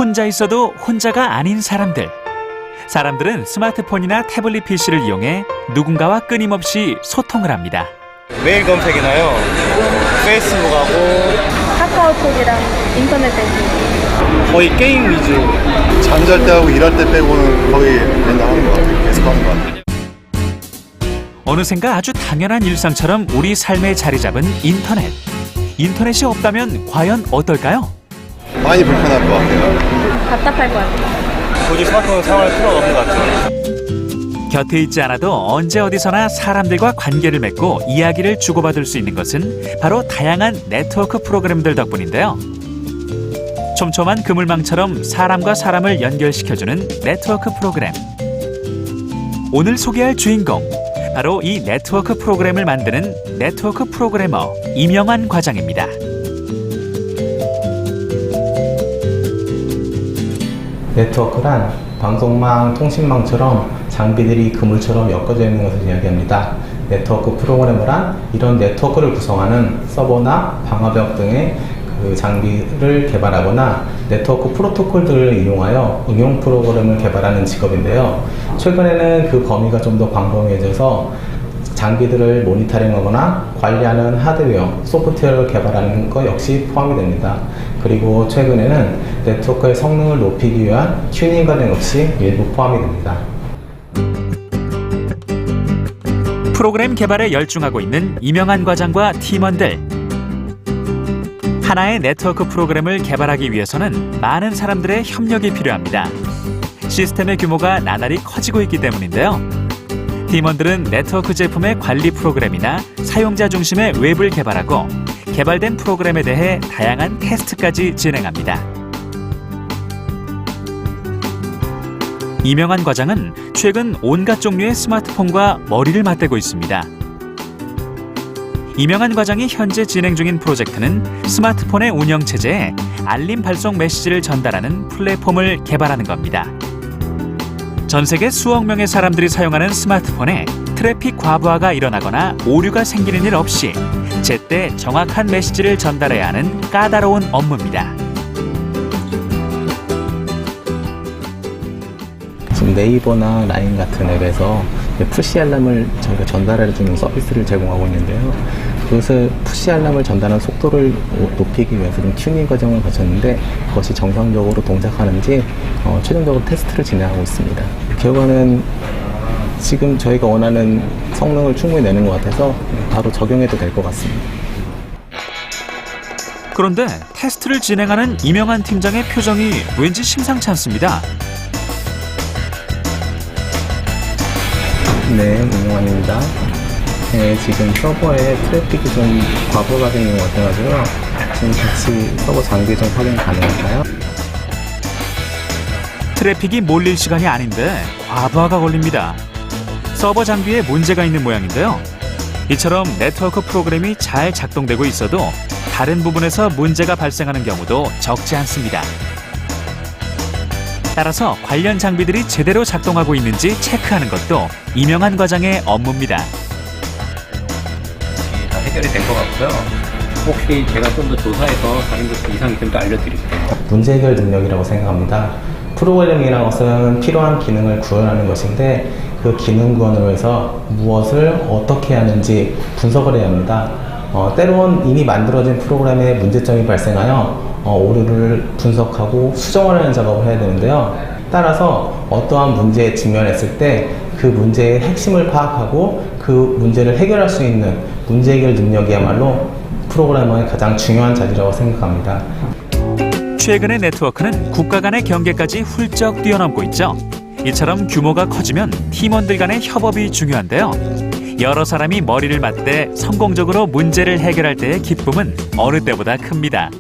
혼자 있어도 혼자가 아닌 사람들. 사람들은 스마트폰이나 태블릿 PC를 이용해 누군가와 끊임없이 소통을 합니다. 메일 검색이나요? 페이스북하고 카카오톡이랑 인터넷 뱅킹. 거의 게임 위주. 잠잘 때하고 일할 때 빼고는 거의 맨날 하는 것 같아요. 계속 하는 것 같아요. 어느샌가 아주 당연한 일상처럼 우리 삶에 자리 잡은 인터넷. 인터넷이 없다면 과연 어떨까요? 많이 불편할 것 같아요. 답답할 것 같아요. 굳이 스마트폰 사용할 필요가 없는 것 같아요. 곁에 있지 않아도 언제 어디서나 사람들과 관계를 맺고 이야기를 주고받을 수 있는 것은 바로 다양한 네트워크 프로그램들 덕분인데요. 촘촘한 그물망처럼 사람과 사람을 연결시켜주는 네트워크 프로그램. 오늘 소개할 주인공, 바로 이 네트워크 프로그램을 만드는 네트워크 프로그래머 이명환 과장입니다. 네트워크란 방송망, 통신망처럼 장비들이 그물처럼 엮어져 있는 것을 이야기합니다. 네트워크 프로그래머란 이런 네트워크를 구성하는 서버나 방화벽 등의 그 장비를 개발하거나 네트워크 프로토콜들을 이용하여 응용 프로그램을 개발하는 직업인데요. 최근에는 그 범위가 좀 더 광범위해져서 장비들을 모니터링하거나 관리하는 하드웨어, 소프트웨어를 개발하는 것 역시 포함이 됩니다. 그리고 최근에는 네트워크의 성능을 높이기 위한 튜닝 과정 역시 일부 포함이 됩니다. 프로그램 개발에 열중하고 있는 이명환 과장과 팀원들. 하나의 네트워크 프로그램을 개발하기 위해서는 많은 사람들의 협력이 필요합니다. 시스템의 규모가 나날이 커지고 있기 때문인데요. 팀원들은 네트워크 제품의 관리 프로그램이나 사용자 중심의 웹을 개발하고 개발된 프로그램에 대해 다양한 테스트까지 진행합니다. 이명환 과장은 최근 온갖 종류의 스마트폰과 머리를 맞대고 있습니다. 이명환 과장이 현재 진행 중인 프로젝트는 스마트폰의 운영체제에 알림 발송 메시지를 전달하는 플랫폼을 개발하는 겁니다. 전 세계 수억 명의 사람들이 사용하는 스마트폰에 트래픽 과부하가 일어나거나 오류가 생기는 일 없이 제때 정확한 메시지를 전달해야 하는 까다로운 업무입니다. 지금 네이버나 라인 같은 앱에서 푸시 알람을 저희가 전달해주는 서비스를 제공하고 있는데요. 그것을 푸시 알람을 전달하는 속도를 높이기 위해서 좀 튜닝 과정을 거쳤는데 그것이 정상적으로 동작하는지 최종적으로 테스트를 진행하고 있습니다. 결과는 지금 저희가 원하는 성능을 충분히 내는 것 같아서 바로 적용해도 될 것 같습니다. 그런데 테스트를 진행하는 이명환 팀장의 표정이 왠지 심상치 않습니다. 네, 이명환입니다. 네, 지금 서버에 트래픽이 좀 과부하가 생긴 것 같아가지고요. 지금 같이 서버 장비 좀 확인 가능할까요? 트래픽이 몰릴 시간이 아닌데 과부하가 걸립니다. 서버 장비에 문제가 있는 모양인데요. 이처럼 네트워크 프로그램이 잘 작동되고 있어도 다른 부분에서 문제가 발생하는 경우도 적지 않습니다. 따라서 관련 장비들이 제대로 작동하고 있는지 체크하는 것도 이명환 과장의 업무입니다. 다 해결이 된 것 같고요. 혹시 제가 좀 더 조사해서 다른 것 이상이 있으면 또 알려드릴게요. 문제 해결 능력이라고 생각합니다. 프로그래밍이라는 것은 필요한 기능을 구현하는 것인데 그 기능 구현을 위해서 무엇을 어떻게 하는지 분석을 해야 합니다. 때론 이미 만들어진 프로그램에 문제점이 발생하여 오류를 분석하고 수정을 하는 작업을 해야 되는데요. 따라서 어떠한 문제에 직면했을 때 그 문제의 핵심을 파악하고 그 문제를 해결할 수 있는 문제 해결 능력이야말로 프로그래머의 가장 중요한 자리라고 생각합니다. 최근의 네트워크는 국가 간의 경계까지 훌쩍 뛰어넘고 있죠. 이처럼 규모가 커지면 팀원들 간의 협업이 중요한데요. 여러 사람이 머리를 맞대 성공적으로 문제를 해결할 때의 기쁨은 어느 때보다 큽니다.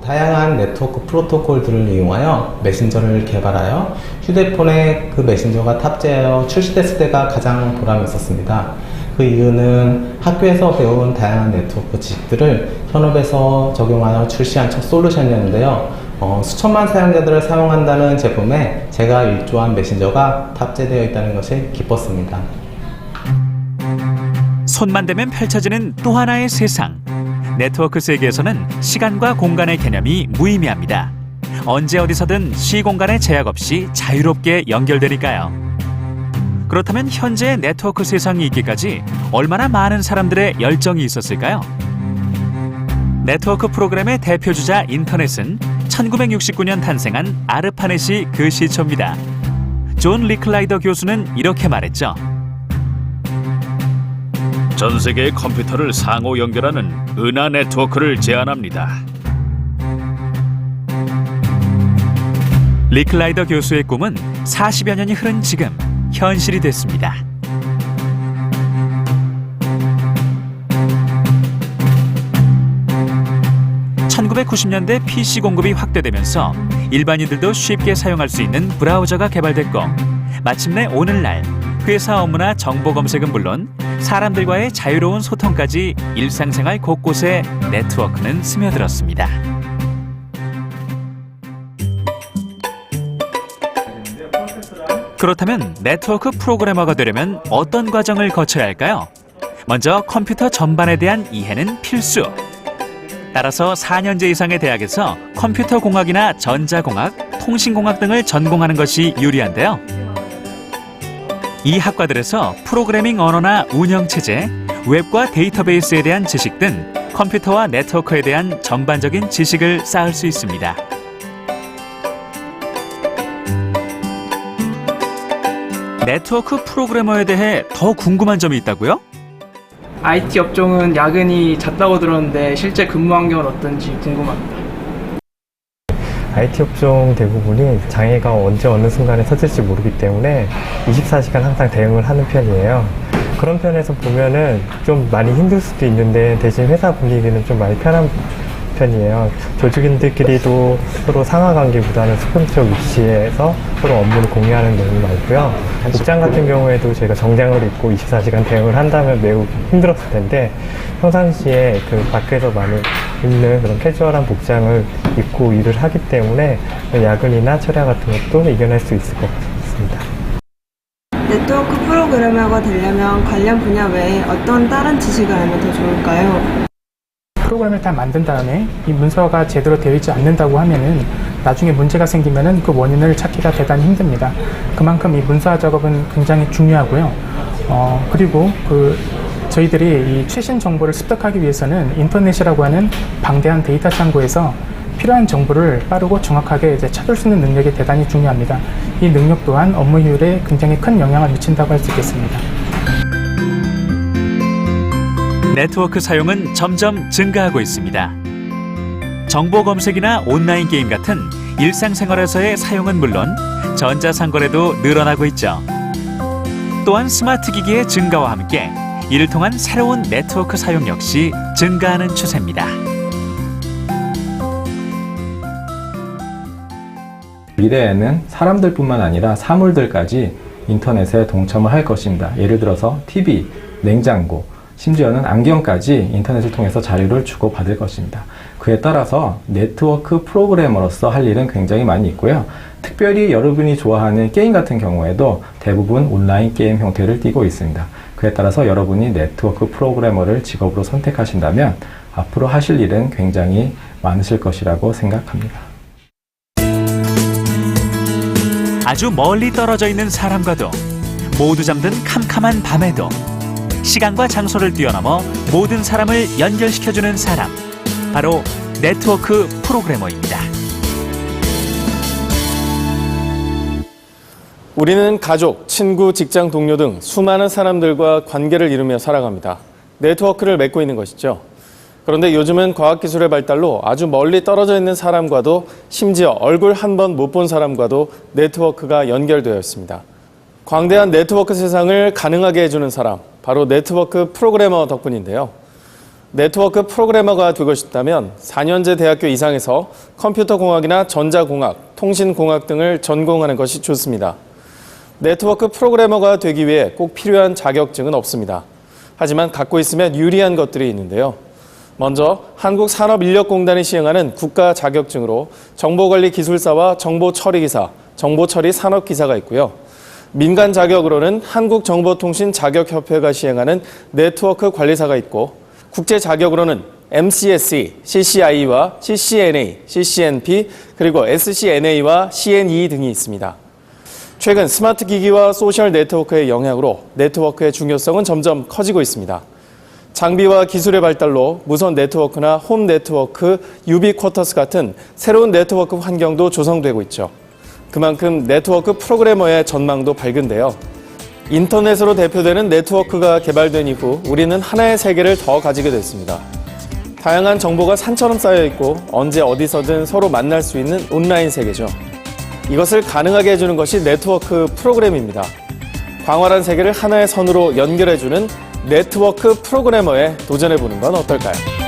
다양한 네트워크 프로토콜들을 이용하여 메신저를 개발하여 휴대폰에 그 메신저가 탑재하여 출시됐을 때가 가장 보람이 있었습니다. 그 이유는 학교에서 배운 다양한 네트워크 지식들을 현업에서 적용하여 출시한 첫 솔루션이었는데요. 수천만 사용자들을 사용한다는 제품에 제가 일조한 메신저가 탑재되어 있다는 것이 기뻤습니다. 손만 대면 펼쳐지는 또 하나의 세상. 네트워크 세계에서는 시간과 공간의 개념이 무의미합니다. 언제 어디서든 시공간의 제약 없이 자유롭게 연결되니까요. 그렇다면 현재의 네트워크 세상이 있기까지 얼마나 많은 사람들의 열정이 있었을까요? 네트워크 프로그램의 대표주자 인터넷은 1969년 탄생한 아르파넷이 그 시초입니다. 존 리클라이더 교수는 이렇게 말했죠. 전 세계의 컴퓨터를 상호 연결하는 은하 네트워크를 제안합니다. 리클라이더 교수의 꿈은 40여 년이 흐른 지금 현실이 됐습니다. (1990년대) PC 공급이 확대되면서 일반인들도 쉽게 사용할 수 있는 브라우저가 개발됐고, 마침내 오늘날 회사 업무나 정보 검색은 물론 사람들과의 자유로운 소통까지 일상생활 곳곳에 네트워크는 스며들었습니다. 그렇다면 네트워크 프로그래머가 되려면 어떤 과정을 거쳐야 할까요? 먼저 컴퓨터 전반에 대한 이해는 필수. 따라서 4년제 이상의 대학에서 컴퓨터 공학이나 전자공학, 통신공학 등을 전공하는 것이 유리한데요. 이 학과들에서 프로그래밍 언어나 운영체제, 웹과 데이터베이스에 대한 지식 등 컴퓨터와 네트워크에 대한 전반적인 지식을 쌓을 수 있습니다. 네트워크 프로그래머에 대해 더 궁금한 점이 있다고요? IT 업종은 야근이 잦다고 들었는데 실제 근무 환경은 어떤지 궁금합니다. IT 업종 대부분이 장애가 언제 어느 순간에 터질지 모르기 때문에 24시간 항상 대응을 하는 편이에요. 그런 편에서 보면은 좀 많이 힘들 수도 있는데 대신 회사 분위기는 좀 많이 편한 편이에요. 조직인들끼리도 서로 상하관계보다는 수평적 위치에서 서로 업무를 공유하는 경우가 많고요. 복장 같은 경우에도 저희가 정장을 입고 24시간 대응을 한다면 매우 힘들었을 텐데 평상시에 그 밖에서 많이 입는 그런 캐주얼한 복장을 입고 일을 하기 때문에 야근이나 철야 같은 것도 이겨낼 수 있을 것 같습니다. 네트워크 프로그래머가 되려면 관련 분야 외에 어떤 다른 지식을 알면 더 좋을까요? 프로그램을 다 만든 다음에 이 문서가 제대로 되어 있지 않는다고 하면은 나중에 문제가 생기면은 그 원인을 찾기가 대단히 힘듭니다. 그만큼 이 문서화 작업은 굉장히 중요하고요. 그리고 저희들이 이 최신 정보를 습득하기 위해서는 인터넷이라고 하는 방대한 데이터 창고에서 필요한 정보를 빠르고 정확하게 찾을 수 있는 능력이 대단히 중요합니다. 이 능력 또한 업무 효율에 굉장히 큰 영향을 미친다고 할 수 있겠습니다. 네트워크 사용은 점점 증가하고 있습니다. 정보 검색이나 온라인 게임 같은 일상생활에서의 사용은 물론 전자상거래도 늘어나고 있죠. 또한 스마트 기기의 증가와 함께 이를 통한 새로운 네트워크 사용 역시 증가하는 추세입니다. 미래에는 사람들뿐만 아니라 사물들까지 인터넷에 동참을 할 것입니다. 예를 들어서 TV, 냉장고, 심지어는 안경까지 인터넷을 통해서 자료를 주고받을 것입니다. 그에 따라서 네트워크 프로그래머로서 할 일은 굉장히 많이 있고요. 특별히 여러분이 좋아하는 게임 같은 경우에도 대부분 온라인 게임 형태를 띠고 있습니다. 그에 따라서 여러분이 네트워크 프로그래머를 직업으로 선택하신다면 앞으로 하실 일은 굉장히 많으실 것이라고 생각합니다. 아주 멀리 떨어져 있는 사람과도, 모두 잠든 캄캄한 밤에도 시간과 장소를 뛰어넘어 모든 사람을 연결시켜주는 사람, 바로 네트워크 프로그래머입니다. 우리는 가족, 친구, 직장 동료 등 수많은 사람들과 관계를 이루며 살아갑니다. 네트워크를 맺고 있는 것이죠. 그런데 요즘은 과학기술의 발달로 아주 멀리 떨어져 있는 사람과도, 심지어 얼굴 한 번 못 본 사람과도 네트워크가 연결되어 있습니다. 광대한 네트워크 세상을 가능하게 해주는 사람, 바로 네트워크 프로그래머 덕분인데요. 네트워크 프로그래머가 되고 싶다면 4년제 대학교 이상에서 컴퓨터공학이나 전자공학, 통신공학 등을 전공하는 것이 좋습니다. 네트워크 프로그래머가 되기 위해 꼭 필요한 자격증은 없습니다. 하지만 갖고 있으면 유리한 것들이 있는데요. 먼저 한국산업인력공단이 시행하는 국가 자격증으로 정보관리기술사와 정보처리기사, 정보처리 산업기사가 있고요. 민간 자격으로는 한국정보통신자격협회가 시행하는 네트워크 관리사가 있고, 국제 자격으로는 MCSE, CCIE와 CCNA, CCNP, 그리고 SCNA와 CNE 등이 있습니다. 최근 스마트 기기와 소셜 네트워크의 영향으로 네트워크의 중요성은 점점 커지고 있습니다. 장비와 기술의 발달로 무선 네트워크나 홈 네트워크, 유비쿼터스 같은 새로운 네트워크 환경도 조성되고 있죠. 그만큼 네트워크 프로그래머의 전망도 밝은데요. 인터넷으로 대표되는 네트워크가 개발된 이후 우리는 하나의 세계를 더 가지게 됐습니다. 다양한 정보가 산처럼 쌓여있고 언제 어디서든 서로 만날 수 있는 온라인 세계죠. 이것을 가능하게 해주는 것이 네트워크 프로그램입니다. 광활한 세계를 하나의 선으로 연결해주는 네트워크 프로그래머에 도전해보는 건 어떨까요?